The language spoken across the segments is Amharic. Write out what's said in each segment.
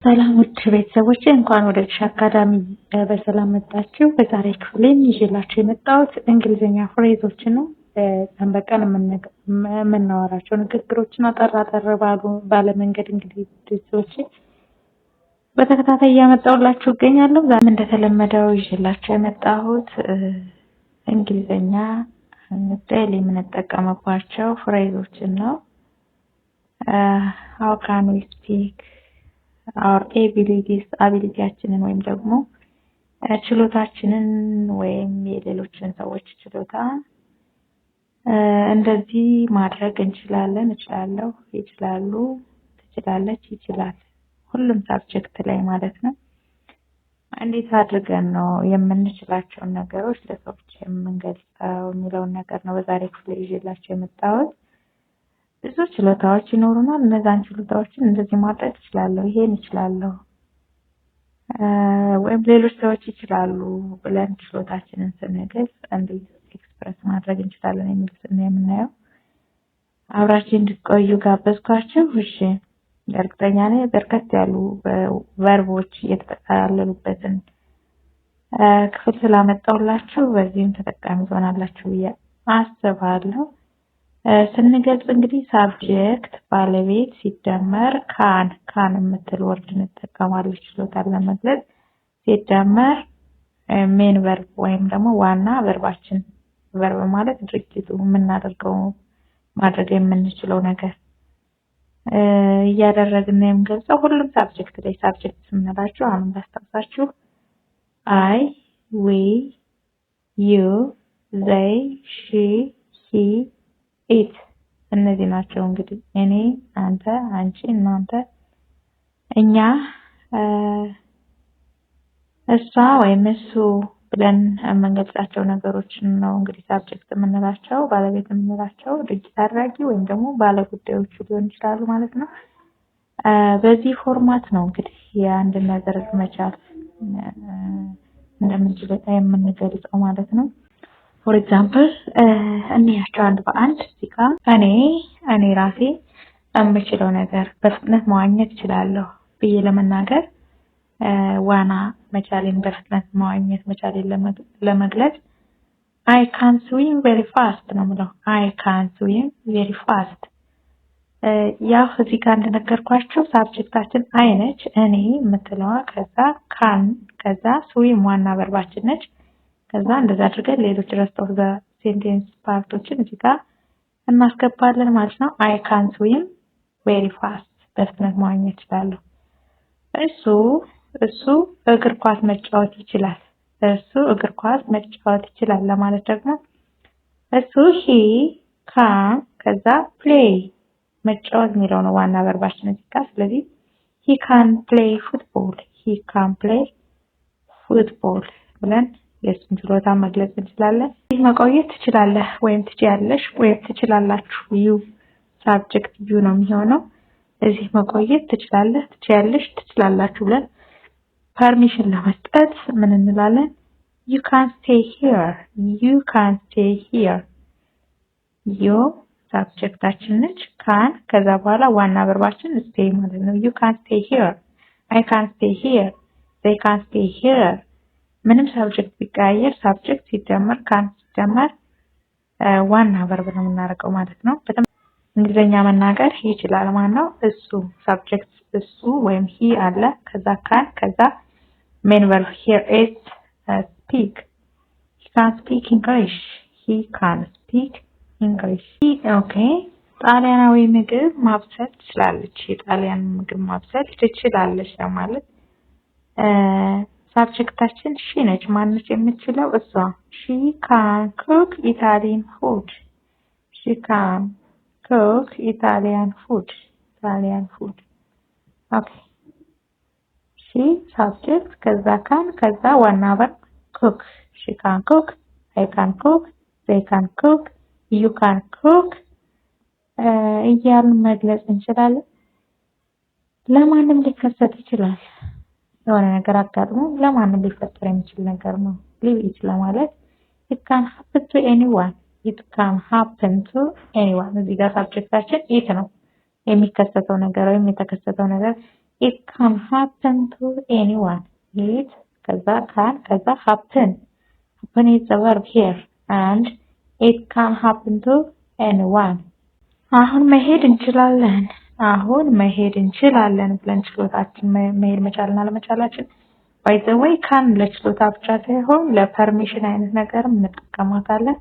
ሰላም ውድ ቤተሰቦቼ እንኳን ወደ ዲሽ አካዳሚ በሰላም መጣችሁ። በዛሬ ክፍሌም ይዤላችሁ የመጣሁት እንግሊዝኛ ፍሬዞችን ነው። ቀን በቀን የምናወራቸው ንግግሮችን አጠር ባለ መንገድ እንግዲህ ቤተሰቦቼ በተከታታይ እያመጣሁላችሁ እገኛለሁ። ዛሬም እንደተለመደው ይዤላችሁ የመጣሁት እንግሊዝኛ ዴይሊ የምንጠቀምባቸው ፍሬዞችን ነው። how can we speak our abilities ወይም ደግሞ ችሎታችንን ወይም የሌሎችን ሰዎች ችሎታ እንደዚህ ማድረግ እንችላለን፣ እችላለሁ፣ ይችላሉ፣ ትችላለች፣ ይችላል ሁሉም ሳብጀክት ላይ ማለት ነው። እንዴት አድርገን ነው የምንችላቸውን ነገሮች ለሰዎች የምንገልጸው የሚለውን ነገር ነው በዛሬ ክፍል ይዤላችሁ የመጣሁት። ብዙ ችሎታዎች ይኖሩናል። እነዛን ችሎታዎችን እንደዚህ ማድረግ እችላለሁ፣ ይሄን እችላለሁ ወይም ሌሎች ሰዎች ይችላሉ ብለን ችሎታችንን ስንገልጽ እንዴት ኤክስፕረስ ማድረግ እንችላለን የሚሉትን የምናየው። አብራችሁ እንድትቆዩ ጋበዝኳችሁ። እሺ፣ እርግጠኛ ነኝ በርከት ያሉ ቨርቦች የተጠቃለሉበትን ክፍል ስላመጣሁላችሁ በዚህም ተጠቃሚ ትሆናላችሁ ብዬ አስባለሁ። ስንገልጽ እንግዲህ ሳብጀክት ባለቤት ሲደመር ካን የምትል ወርድ እንጠቀማለን ችሎታን ለመግለጽ። ሲደመር ሜን ቨርብ ወይም ደግሞ ዋና ቨርባችን፣ ቨርብ ማለት ድርጊቱ የምናደርገው ማድረግ የምንችለው ነገር እያደረግን የምንገልጸው ሁሉም ሳብጀክት ላይ ሳብጀክት የምንላቸው አሁን እንዳስታውሳችሁ አይ፣ ዊ፣ ዩ፣ ዘይ፣ ሺ፣ ሂ፣ ኢት እነዚህ ናቸው። እንግዲህ እኔ፣ አንተ፣ አንቺ፣ እናንተ፣ እኛ፣ እሷ ወይም እሱ ብለን የምንገልጻቸው ነገሮች ነው እንግዲህ ሳብጀክት የምንላቸው። ባለቤት የምንላቸው ድርጊት አድራጊ ወይም ደግሞ ባለጉዳዮቹ ሊሆን ይችላሉ ማለት ነው። በዚህ ፎርማት ነው እንግዲህ የአንድን ነገር መቻል እንደምንችል የምንገልጸው ማለት ነው። ፎር ኤግዛምፕል እንያቸው አንድ በአንድ እዚህ ጋር እኔ ራሴ የምችለው ነገር በፍጥነት መዋኘት እችላለሁ ብዬ ለመናገር ዋና መቻሌን በፍጥነት መዋኘት መቻሌን ለመግለጽ I can swim very fast ነው የምለው። I can swim very fast። ያው እዚህ ጋር እንደነገርኳችሁ ሳብጀክታችን አይ ነች፣ እኔ የምትለዋ፣ ከዛ ካን፣ ከዛ ስዊም ዋና ቨርባችን ነች። ከዛ እንደዛ አድርገን ሌሎች ረስት ኦፍ ዘ ሴንቴንስ ፓርቶችን እዚህ ጋር እናስገባለን ማለት ነው። I can swim very fast በፍጥነት መዋኘት እችላለሁ። እሱ እግር ኳስ መጫወት ይችላል። እሱ እግር ኳስ መጫወት ይችላል ለማለት ደግሞ እሱ he can ከዛ play መጫወት የሚለው ነው ዋና ቨርባችን እዚህ ጋር። ስለዚህ he can play football ብለን የሱን ችሎታ መግለጽ እንችላለን። ይህ መቆየት ትችላለህ ወይም ትችያለሽ ወይም ትችላላችሁ ዩ ሳብጀክት ዩ ነው የሚሆነው። እዚህ መቆየት ትችላለህ፣ ትችያለሽ፣ ትችላላችሁ ብለን ፐርሚሽን ለመስጠት ምን እንላለን? you can stay here ዩ ሳብጀክታችን ነች፣ ካን ከዛ በኋላ ዋና ቨርባችን stay ማለት ነው። you can stay here፣ I can stay here፣ they can stay here። ምንም ሳብጀክት ቢቀያየር ሳብጀክት ሲደመር ካን ሲደመር ዋና ቨርብ ነው የምናደርገው ማለት ነው። በጣም እንግሊዝኛ መናገር ይችላል ማለት ነው። እሱ ሳብጀክት እሱ ወይም ሂ አለ፣ ከዛ ካን፣ ከዛ ሜን ቨርብ here is speak። he can speak English፣ he can speak English። ኦኬ፣ ጣሊያናዊ ምግብ ማብሰል ትችላለች። የጣሊያን ምግብ ማብሰል ትችላለች ለማለት ሳብጀክታችን ሺ ነች። ማነች የምትችለው? እሷ። she can cook Italian food። ኦኬ፣ she ሳብጀክት ከዛ ካን ከዛ ዋና ቨርብ cook። she can cook፣ I can cook፣ they can cook፣ you can cook እያልን መግለጽ እንችላለን። ለማንም ሊከሰት ይችላል። የሆነ ነገር አጋጥሞ ለማንም ሊፈጠር የሚችል ነገር ነው ሊብኢት ለማለት it can happen to anyone። እዚህ ጋር ሳብጀክታችን it ነው። የሚከሰተው ነገር ወይም የተከሰተው ነገር it can happen to anyone it ከዛ can ከዛ happen is the verb here and it can happen to anyone አሁን መሄድ እንችላለን ብለን ችሎታችን መሄድ መቻልና ለመቻላችን by the way can ለችሎታ ብቻ ሳይሆን ለፐርሚሽን አይነት ነገርም እንጠቀማታለን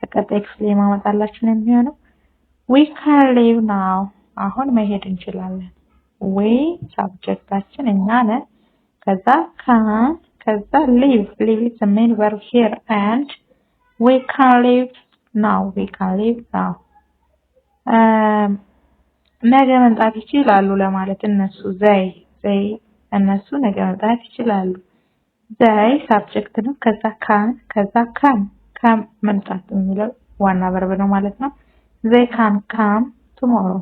በቀጣይ ክፍል የማመጣላችሁ ነው የሚሆነው we can leave now አሁን መሄድ እንችላለን we subjectአችን እኛ ነን ከዛ can ከዛ leave is the main verb here and we can leave now ነገ መምጣት ይችላሉ ለማለት እነሱ እነሱ ነገ መምጣት ይችላሉ they subject ነው ከዛ can መምጣት የሚለው ዋና verb ነው ማለት ነው they can come tomorrow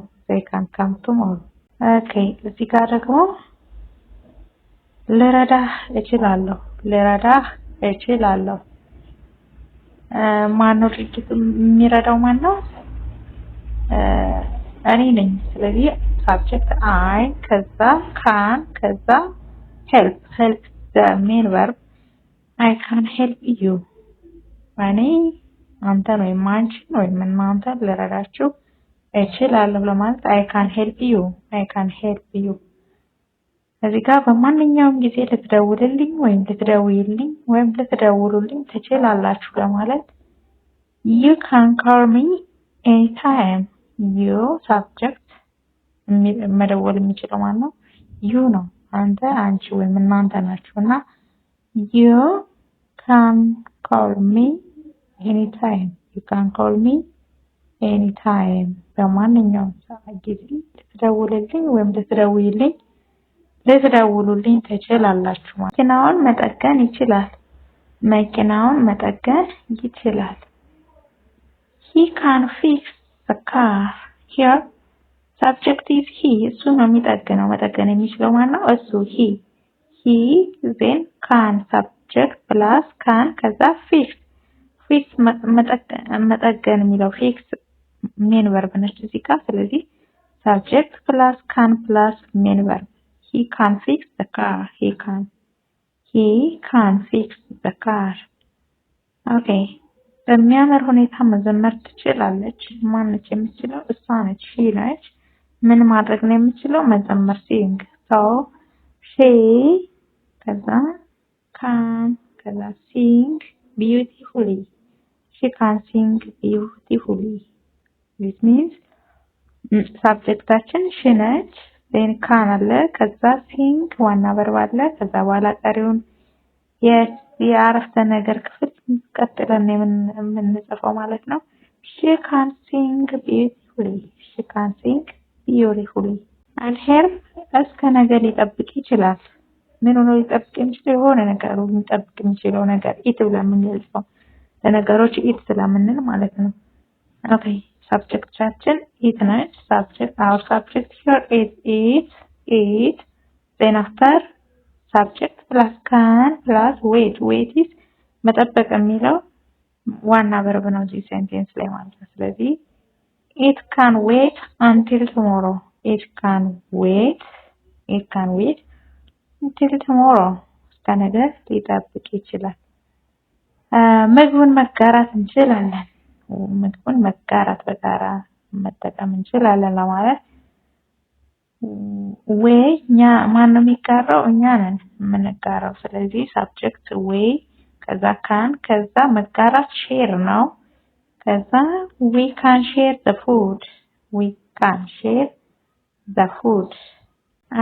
okay እዚህ ጋር ደግሞ ልረዳህ እችላለሁ ማነው የሚረዳው ማነው እኔ ነኝ ስለዚህ subject I ከዛ can ከዛ help the main verb I can help you እኔ አንተን ወይም አንቺን ወይም እናንተን ልረዳችሁ እችላለሁ ለማለት I can help you እዚህ ጋር በማንኛውም ጊዜ ልትደውልልኝ ወይም ልትደውይልኝ ወይም ልትደውሉልኝ ትችላላችሁ ለማለት you can call me anytime you subject መደወል የሚችለው ማለት ነው you ነው አንተ አንቺ ወይም እናንተ ናችሁና you can call me anytime በማንኛውም ሰዓት ጊዜ ልትደውልልኝ ወይም ልትደውሉልኝ ትችላላችሁ መኪናውን መጠገን ይችላል he can fix the car here subject is he እሱ ነው የሚጠግነው መጠገን የሚችለው ማለት ነው እሱ he then can subject plus can ከዛ fix መጠገን የሚለው fix main verb ነች እዚህ ጋር ስለዚህ subject plus can plus main verb he can fix the car he can fix the car okay በሚያምር ሁኔታ መዘመር ትችላለች ማነች የምትችለው እሷ ነች she ነች ምን ማድረግ ነው የምትችለው መዘመር sing so she ከዛ can ከዛ sing beautifully she can sing beautifully this means subjectአችን she ነች then can አለ ከዛ sing ዋና verb አለ ከዛ በኋላ ቀሪውን የአረፍተ ነገር ክፍል ቀጥለን የምንጽፈው ማለት ነው she can sing beautifully and help እስከ ነገ ሊጠብቅ ይችላል ምን ሆኖ ሊጠብቅ የሚችለው የሆነ ነገር ሊጠብቅ የሚችለው ነገር it ብለን የምንገልጸው ለነገሮች it ስለምንል ማለት ነው okay subjectአችን it ነች our subject here is it then after subject plus can plus wait is መጠበቅ የሚለው ዋና verb ነው እዚህ sentence ላይ ማለት ነው ስለዚህ it can wait until tomorrow እስከ ነገ ሊጠብቅ ይችላል ምግቡን መጋራት እንችላለን በጋራ መጠቀም እንችላለን ለማለት ኛ ማን ነው የሚጋራው እኛ ነን የምንጋራው ስለዚህ subject we ከዛ can ከዛ መጋራት share ነው ከዛ we can share the food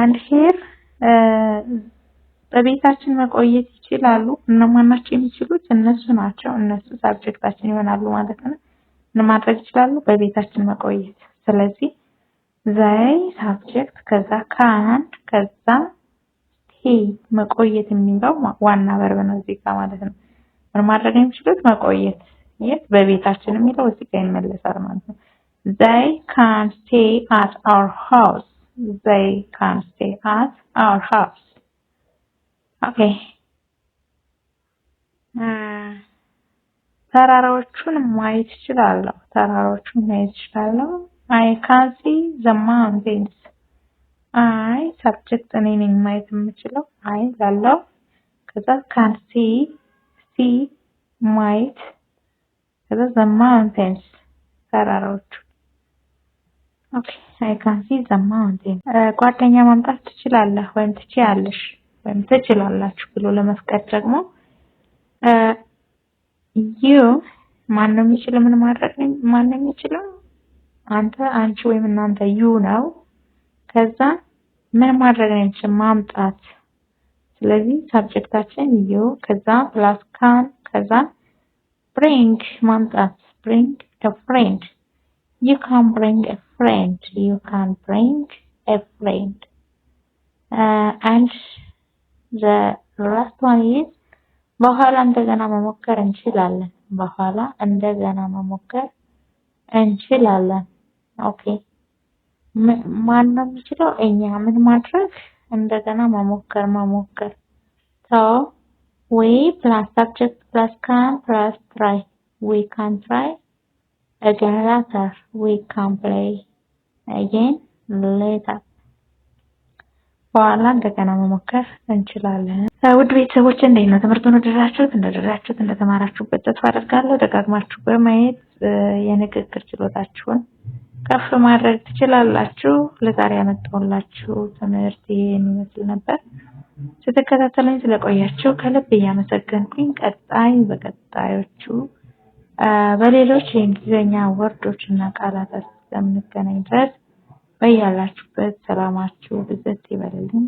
and here በቤታችን መቆየት ይችላሉ እነማን ናቸው የሚችሉት እነሱ ናቸው እነሱ subjectአችን ይሆናሉ ማለት ነው ማድረግ ይችላሉ በቤታችን መቆየት ስለዚህ they subject ከዛ can ከዛ stay መቆየት የሚለው ዋና verb ነው እዚህ ጋር ማለት ነው ማድረግ የሚችሉት መቆየት የት በቤታችን የሚለው እዚህ ጋር ይመለሳል ማለት ነው they can stay at our house okay ተራራዎቹን ማየት ይችላልው I can see the mountains አይ ሰብጀክት እኔ ነኝ ማየት የምችለው አይ ላለው ከዛ ካን ሲ ማየት ከዛ ዘ ማውንቴንስ ተራራዎቹ ኦኬ አይ ካን ሲ ዘ ማውንቴን ጓደኛ ማምጣት ትችላለህ ወይም ትችያለሽ ወይም ትችላላችሁ ብሎ ለመፍቀድ ደግሞ ዩ ማነው የሚችለው ምን ማድረግ ነው ማነው የሚችለው አንተ አንቺ ወይም እናንተ ዩ ነው ከዛ ምን ማድረግ ነው የሚችለው ማምጣት ስለዚህ ሰብጀክታችን ዩ ከዛ ፕላስ ካን ከዛ bring ማምጣት bring a friend you can bring a friend you can bring a friend and the last one is በኋላ እንደገና መሞከር እንችላለን በኋላ እንደገና መሞከር እንችላለን ኦኬ ማን ነው የሚችለው እኛ ምን ማድረግ እንደገና መሞከር so we plus subject plus can plus try we can try again later we can play again later በኋላ እንደገና መሞከር እንችላለን ውድ ቤተሰቦች እንዴት ነው ትምህርቱን እንደደረሳችሁት እንደተማራችሁበት ተስፋ አደርጋለሁ ደጋግማችሁ በማየት የንግግር ችሎታችሁን ከፍ ማድረግ ትችላላችሁ ለዛሬ ያመጣሁላችሁ ትምህርት ይሄን ይመስል ነበር ስለተከታተሉኝ ስለቆያችሁ ከልብ እያመሰገንኩኝ በቀጣዮቹ በሌሎች የእንግሊዝኛ ወርዶችና ቃላት እስከምንገናኝ ድረስ በያላችሁበት ሰላማችሁ ብዝት ይበልልኝ